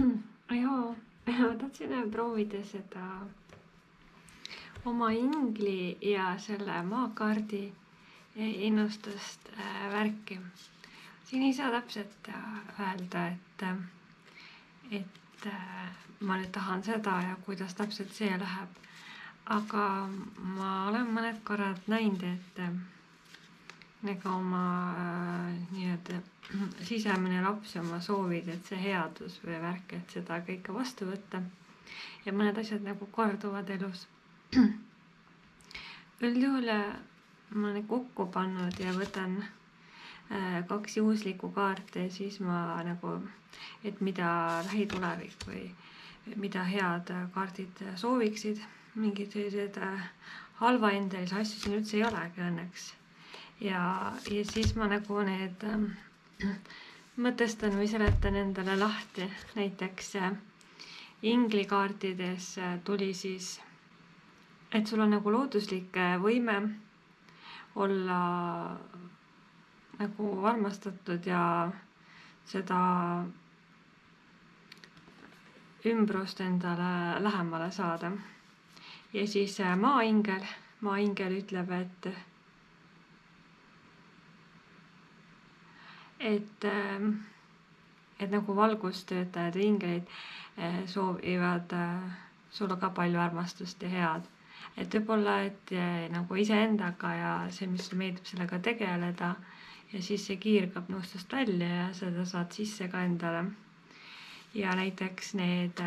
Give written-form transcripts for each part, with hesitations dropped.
Joo, ma tahtsin proovida seda oma ingli ja selle maakaardi ennustust värki. Siin ei saa täpselt öelda, et ma nüüd tahan seda ja kuidas täpselt see läheb. Aga ma olen mõned korrad näinud, et nagu oma nii-öelda sisemine laps ja oma soovid, et see headus või värk, et seda kõike vastu võtta. Ja mõned asjad nagu korduvad elus. Üldjuhul ma olen kokku pannud ja võtan 2 juhuslikku kaarti ja siis ma nagu, et mida lähitulevik või mida head kaardid sooviksid. Mingid sellised halva endalisi asju siin üldse ei olegi õnneks. Ja siis ma nagu need mõtestan või seletan endale lahti. Näiteks inglikaartides tuli siis, et sul on nagu looduslik võime olla nagu armastatud ja seda ümbrust endale lähemale saada. Ja siis maaingel ütleb, et nagu valgustöötajad ja ingelid soovivad sulle ka palju armastust ja head. Et võib-olla, et nagu iseendaga ja see, mis meeldib sellega tegeleda ja siis see kiirgab nõustust välja ja seda saad sisse ka endale. Ja näiteks need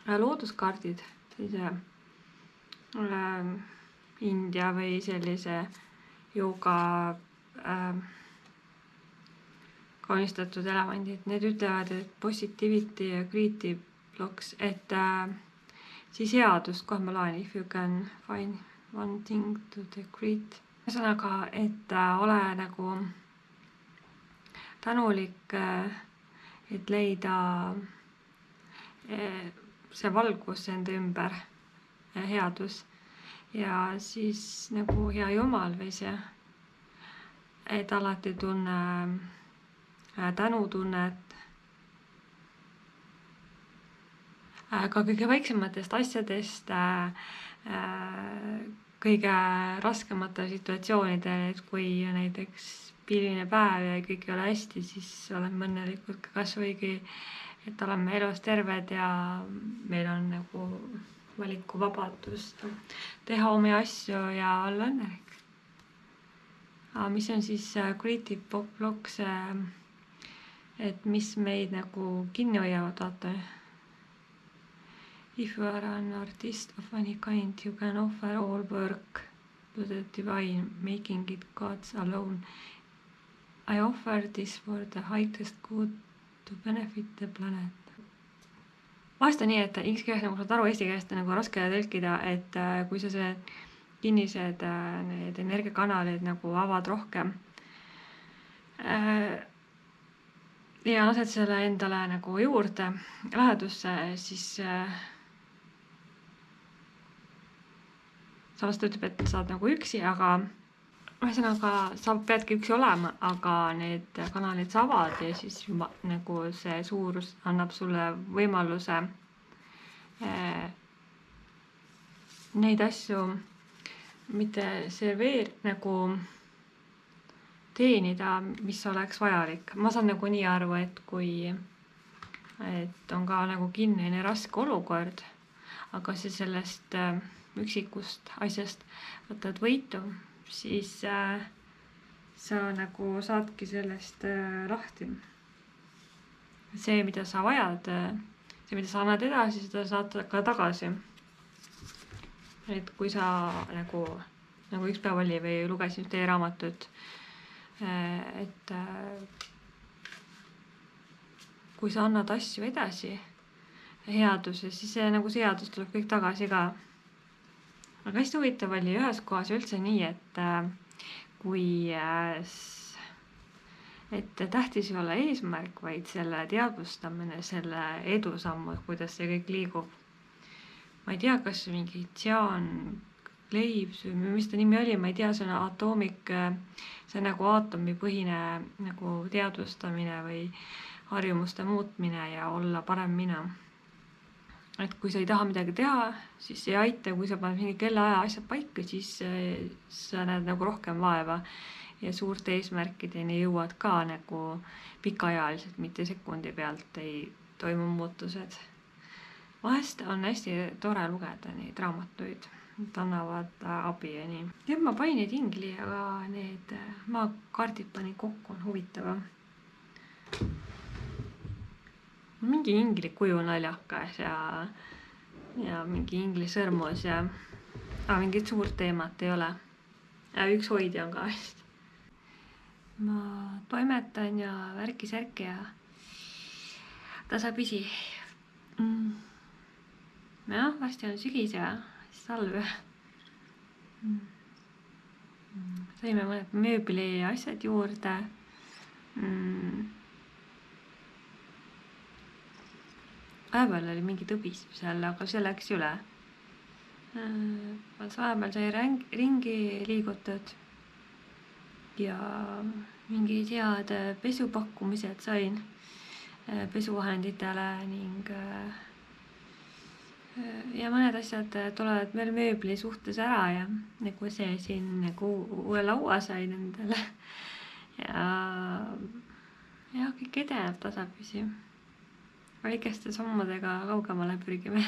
looduskaardid, siis India või sellise jooga kaunistatud elevandid, need ütlevad, et positivity ja creative blocks, et siis headust, kohe ma loen, if you can find one thing to decrease. Ühesõnaga, et ole nagu tänulik, et leida see valgus enda ümber, headus ja siis nagu hea Jumal või see, et alati tunne tänutunnet ka kõige väiksematest asjadest, kõige raskematel situatsioonidel, et kui näiteks piiline päev ja kõik ei ole hästi, siis oleme õnnelikud ka kasvõigi, et oleme elus terved ja meil on nagu valikuvabadust teha omi asju ja olla õnnelik. Mis on siis creative blocks, et mis meid nagu kinni hoiavad, vaata. If you are an artist of any kind, you can offer all work to the divine, making it God's alone. I offer this for the highest good to benefit the planet. Vahest on nii, et inglise keeles nagu saad aru, eesti keelest on nagu raske tõlkida, et kui sa see kinnised need energiakanalid nagu avad rohkem ja lased selle endale nagu juurde lähedusse, siis samas ta ütleb, et saad nagu üksi, aga ühesõnaga sa peadki üksi olema, aga need kanalid sa avad ja siis nagu see suurus annab sulle võimaluse neid asju mitte nagu teenida, mis oleks vajalik. Ma saan nagu nii aru, et kui on ka nagu kinnine raske olukord, aga see sellest üksikust asjast võtad võitu, siis sa nagu saadki sellest lahti. See, mida sa vajad, see, mida sa annad edasi, seda saad ka tagasi. Et kui sa nagu üks päev oli või lugesin teie raamatut, et kui sa annad asju edasi headuse, siis see nagu see headus tuleb kõik tagasi ka. Aga hästi huvitav oli ühes kohas üldse nii, et kui tähtis ei ole eesmärk, vaid selle teadvustamine, selle edusammu, kuidas see kõik liigub. Ma ei tea, kas mingi Jean Claves või mis ta nimi oli, ma ei tea, see on atoomik, see on nagu aatomipõhine nagu teadvustamine või harjumuste muutmine ja olla parem mina. Et kui sa ei taha midagi teha, siis ei aita, kui sa paned mingi kellaaja asjad paika, siis sa näed nagu rohkem vaeva ja suurte eesmärkideni jõuad ka nagu pikaajaliselt, mitte sekundi pealt ei toimu muutused. Vahest on hästi tore lugeda neid raamatuid, need annavad abi ja nii. Ja ma panin neid ingli, aga need maakaardid panin kokku, on huvitava. Mingi ingli kuju naljakas ja mingi ingli sõrmus ja mingit suurt teemat ei ole. Ja üks hoidja on ka vist. Ma toimetan ja värki-särki ja tasapisi. Jah, vasti on sügis ja talv. Saime mõned mööbli asjad juurde. Vahepeal oli mingi tõbis seal, aga see läks üle. Vahepeal sai ringi liigutud ja mingid head pesupakkumised sain pesuvahenditele ning ja mõned asjad tulevad veel mööbli suhtes ära ja nagu see siin nagu uue laua sain endale ja kõik edeneb tasapisi. Väikeste sammudega kaugemale pürgime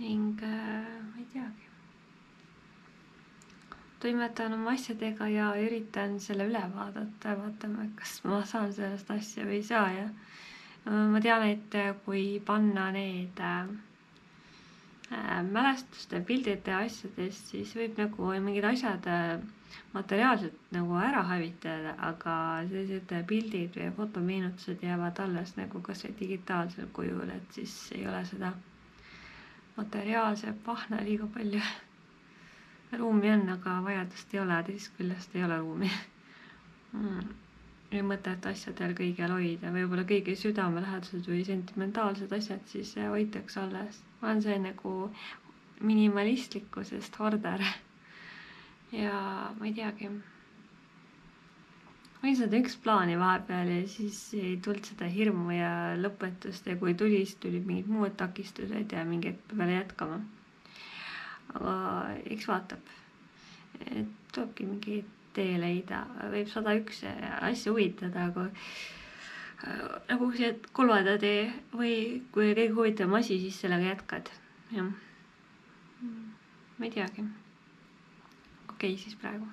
ning ma ei teagi. Toimetan oma asjadega ja üritan selle üle vaadata, vaatame, kas ma saan sellest asja või ei saa ja ma tean, et kui panna need mälestuste, pildide asjadest, siis võib nagu mingid asjad materiaalselt nagu ära hävitada, aga sellised pildid või fotomeenutused jäävad alles nagu kas või digitaalsel kujul, et siis ei ole seda materiaalse pahna liiga palju. Ruumi on, aga vajadust ei ole, teisest küljest ei ole ruumi. Ei mõtet asjadel kõigel hoida, võib-olla kõige südamelähedased või sentimentaalsed asjad siis hoitakse alles. Ma olen see nagu minimalistlikkusest horder ja ma ei teagi. Ma olin seda üks plaani vahepeal ja siis ei tulnud seda hirmu ja lõpetust ja kui tuli, siis tulid mingid muud takistused ja mingi hetk peale jätkama. Aga eks vaatab, et tulebki mingi tee leida, võib 101 asja huvitada, aga nagu see kolmanda tee või kui kõige huvitavam asi, siis sellega jätkad. Ja. Ma ei teagi. Okei, siis praegu.